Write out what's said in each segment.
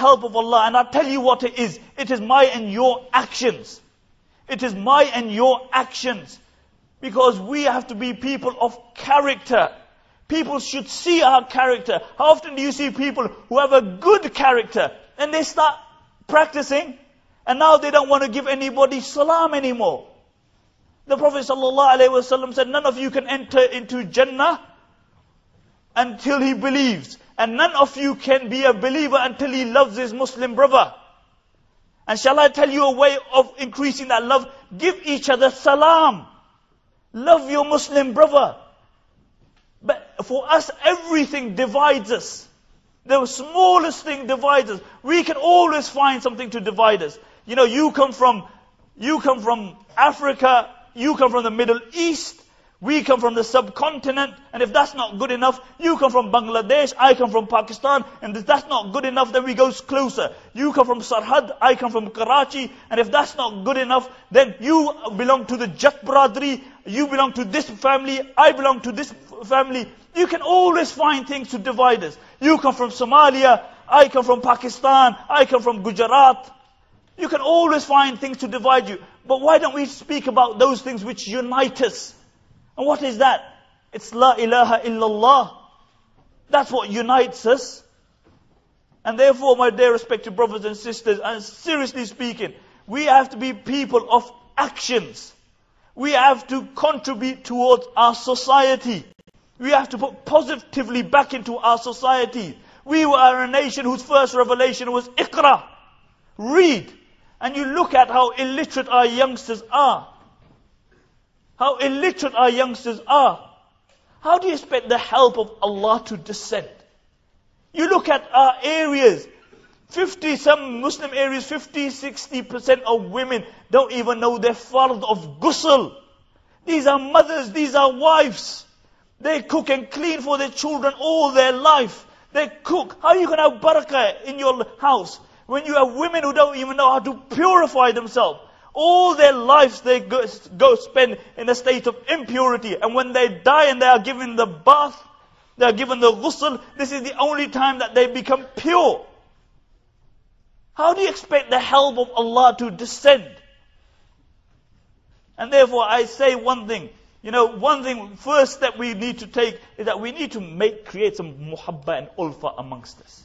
help of Allah. And I'll tell you what it is. It is my and your actions. It is my and your actions. Because we have to be people of character. People should see our character. How often do you see people who have a good character and they start practicing and now they don't want to give anybody salam anymore? The Prophet ﷺ said, none of you can enter into Jannah until he believes. And none of you can be a believer until he loves his Muslim brother. And shall I tell you a way of increasing that love? Give each other salam. Love your Muslim brother. But for us, everything divides us. The smallest thing divides us. We can always find something to divide us. You know, you come from Africa, you come from the Middle East, we come from the subcontinent, and if that's not good enough, you come from Bangladesh, I come from Pakistan, and if that's not good enough, then we go closer. You come from Sarhad, I come from Karachi, and if that's not good enough, then you belong to the Jat Bradri, you belong to this family, I belong to this family. You can always find things to divide us. You come from Somalia, I come from Pakistan, I come from Gujarat. You can always find things to divide you. But why don't we speak about those things which unite us? And what is that? It's La ilaha illallah. That's what unites us. And therefore, my dear respected brothers and sisters, and seriously speaking, we have to be people of actions. We have to contribute towards our society. We have to put positively back into our society. We were a nation whose first revelation was Iqra. Read. And you look at how illiterate our youngsters are. How illiterate our youngsters are. How do you expect the help of Allah to descend? You look at our areas. Some Muslim areas, 50-60% of women don't even know their fard of ghusl. These are mothers, these are wives. They cook and clean for their children all their life. They cook. How are you going to have barakah in your house when you have women who don't even know how to purify themselves? All their lives they go spend in a state of impurity. And when they die and they are given the bath, they are given the ghusl, this is the only time that they become pure. How do you expect the help of Allah to descend? And therefore I say one thing. One thing, first step we need to take is that we need to create some muhabba and ulfa amongst us.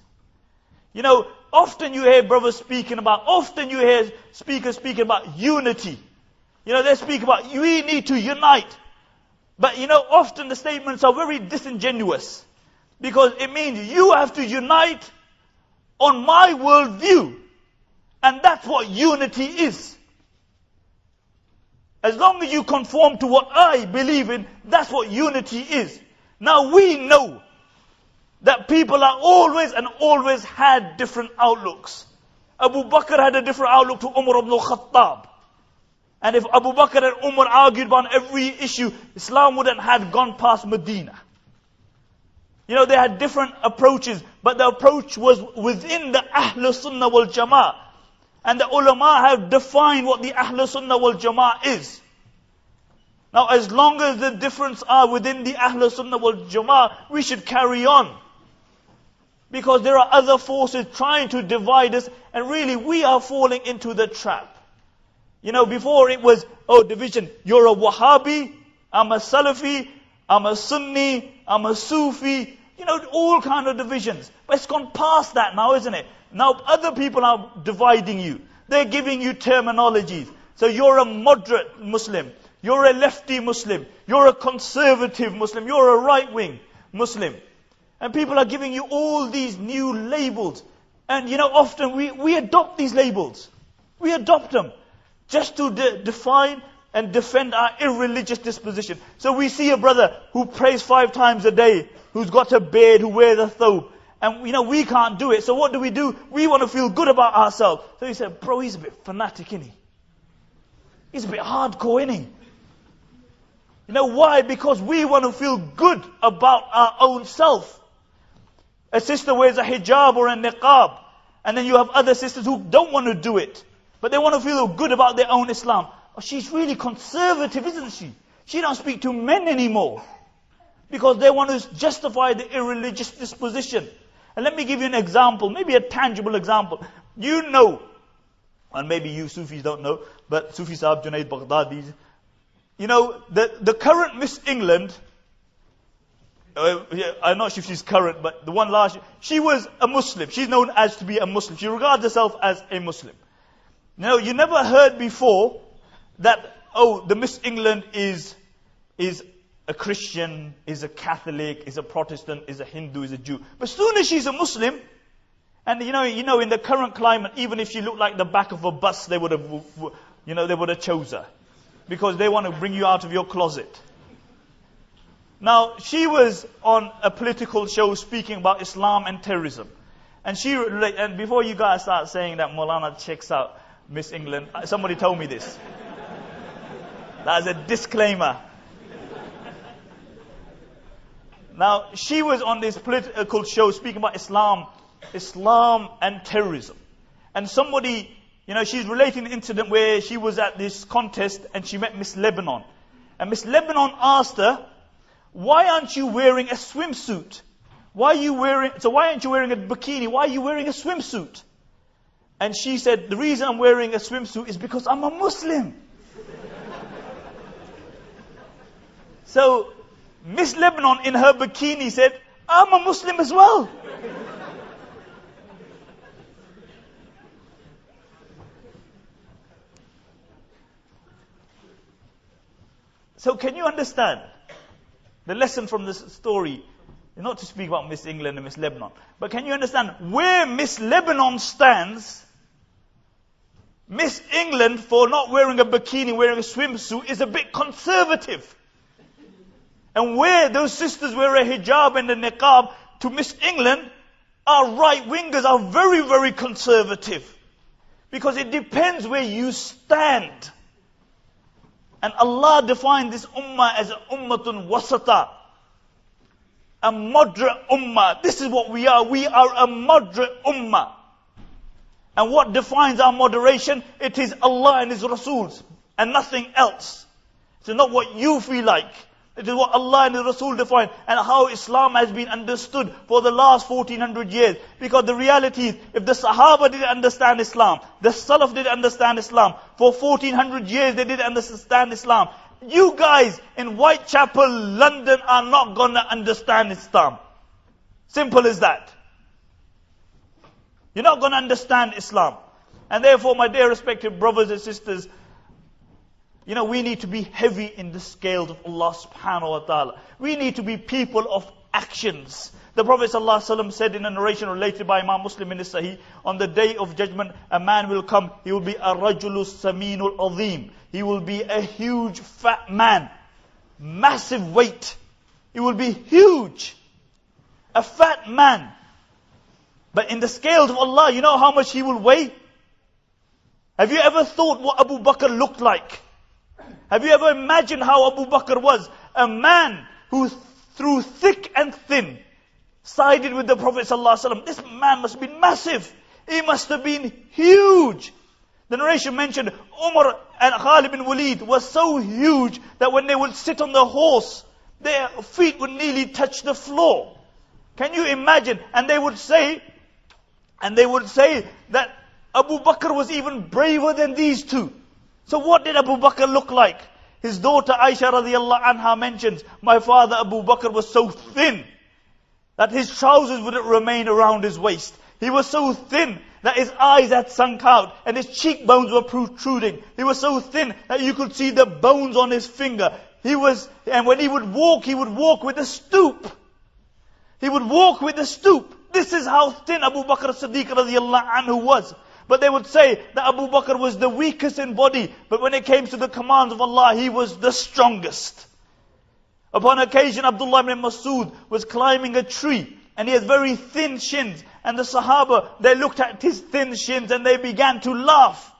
Often you hear brothers speaking about, often you hear speakers speaking about unity. They speak about, we need to unite. But often the statements are very disingenuous. Because it means you have to unite on my worldview. And that's what unity is. As long as you conform to what I believe in, that's what unity is. Now we know that people are always had different outlooks. Abu Bakr had a different outlook to Umar ibn al-Khattab. And if Abu Bakr and Umar argued on every issue, Islam wouldn't have gone past Medina. They had different approaches, but the approach was within the Ahl Sunnah wal Jama'ah. And the ulama have defined what the Ahl Sunnah wal Jama'ah is. Now as long as the difference are within the Ahl Sunnah wal Jama'ah, we should carry on. Because there are other forces trying to divide us, and really we are falling into the trap. Before it was, division. You're a Wahhabi, I'm a Salafi, I'm a Sunni, I'm a Sufi. All kind of divisions. But it's gone past that now, isn't it? Now other people are dividing you. They're giving you terminologies. So you're a moderate Muslim. You're a lefty Muslim. You're a conservative Muslim. You're a right-wing Muslim. And people are giving you all these new labels. And often we adopt these labels. We adopt them. Just to define and defend our irreligious disposition. So we see a brother who prays 5 times a day, who's got a beard, who wears a thobe. And we can't do it. So what do? We want to feel good about ourselves. So he said, bro, he's a bit fanatic, isn't he? He's a bit hardcore, isn't he? Why? Because we want to feel good about our own self. A sister wears a hijab or a niqab. And then you have other sisters who don't want to do it. But they want to feel good about their own Islam. Oh, she's really conservative, isn't she? She don't speak to men anymore. Because they want to justify the irreligious disposition. And let me give you an example, maybe a tangible example. You know, and maybe you Sufis don't know, but Sufi Sahib Junaid Baghdadi, you know, the current Miss England, I'm not sure if she's current, but the one last, she was a Muslim. She's known as to be a Muslim. She regards herself as a Muslim. Now, you never heard before that, oh, the Miss England is a Christian, is a Catholic, is a Protestant, is a Hindu, is a Jew. But as soon as she's a Muslim, and you know, in the current climate, even if she looked like the back of a bus, they would have chose her. Because they want to bring you out of your closet. Now, she was on a political show speaking about Islam and terrorism. And before you guys start saying that Maulana checks out Miss England, somebody told me this. That is a disclaimer. Now, she was on this political show speaking about Islam and terrorism. And somebody, you know, she's relating an incident where she was at this contest and she met Miss Lebanon. And Miss Lebanon asked her, why aren't you wearing a swimsuit? Why aren't you wearing a bikini? Why are you wearing a swimsuit? And she said, the reason I'm wearing a swimsuit is because I'm a Muslim. So, Miss Lebanon in her bikini said, I'm a Muslim as well. So can you understand? The lesson from this story is not to speak about Miss England and Miss Lebanon. But can you understand where Miss Lebanon stands? Miss England, for not wearing a bikini, wearing a swimsuit, is a bit conservative. And where those sisters wear a hijab and a niqab, to Miss England, our right-wingers are very, very conservative. Because it depends where you stand. And Allah defined this ummah as an ummatun wasata. A moderate ummah. This is what we are. We are a moderate ummah. And what defines our moderation? It is Allah and His Rasools. And nothing else. It's not what you feel like. It is what Allah and His Rasul define, and how Islam has been understood for the last 1400 years. Because the reality is, if the Sahaba didn't understand Islam, the Salaf didn't understand Islam, for 1400 years they didn't understand Islam. You guys in Whitechapel, London are not going to understand Islam. Simple as that. You're not going to understand Islam. And therefore, my dear respected brothers and sisters, you know, we need to be heavy in the scales of Allah subhanahu wa ta'ala. We need to be people of actions. The Prophet ﷺ said in a narration related by Imam Muslim in his Sahih, on the day of judgment, a man will come, he will be a rajulu saminul azim. He will be a huge fat man, massive weight. He will be huge, a fat man. But in the scales of Allah, you know how much he will weigh? Have you ever thought what Abu Bakr looked like? Have you ever imagined how Abu Bakr was? A man who through thick and thin sided with the Prophet ﷺ. This man must be massive. He must have been huge. The narration mentioned Umar and Khalid bin Walid was so huge that when they would sit on the horse, their feet would nearly touch the floor. Can you imagine? And they would say that Abu Bakr was even braver than these two. So what did Abu Bakr look like? His daughter Aisha radiallahu anha mentions, my father Abu Bakr was so thin that his trousers wouldn't remain around his waist. He was so thin that his eyes had sunk out and his cheekbones were protruding. He was so thin that you could see the bones on his finger. And when he would walk with a stoop. He would walk with a stoop. This is how thin Abu Bakr as-Siddiq radiallahu anhu was. But they would say that Abu Bakr was the weakest in body, but when it came to the commands of Allah, he was the strongest. Upon occasion, Abdullah ibn Mas'ud was climbing a tree, and he has very thin shins. And the Sahaba, they looked at his thin shins and they began to laugh.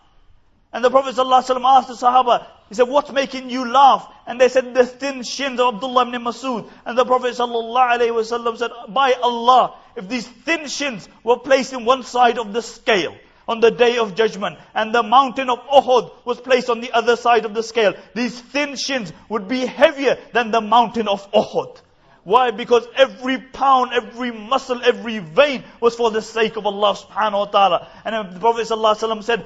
And the Prophet ﷺ asked the Sahaba, he said, what's making you laugh? And they said, the thin shins of Abdullah ibn Mas'ud. And the Prophet ﷺ said, by Allah, if these thin shins were placed in one side of the scale, on the day of judgment, and the mountain of Uhud was placed on the other side of the scale, these thin shins would be heavier than the mountain of Uhud. Why? Because every pound, every muscle, every vein was for the sake of Allah subhanahu wa ta'ala. And the Prophet ﷺ said,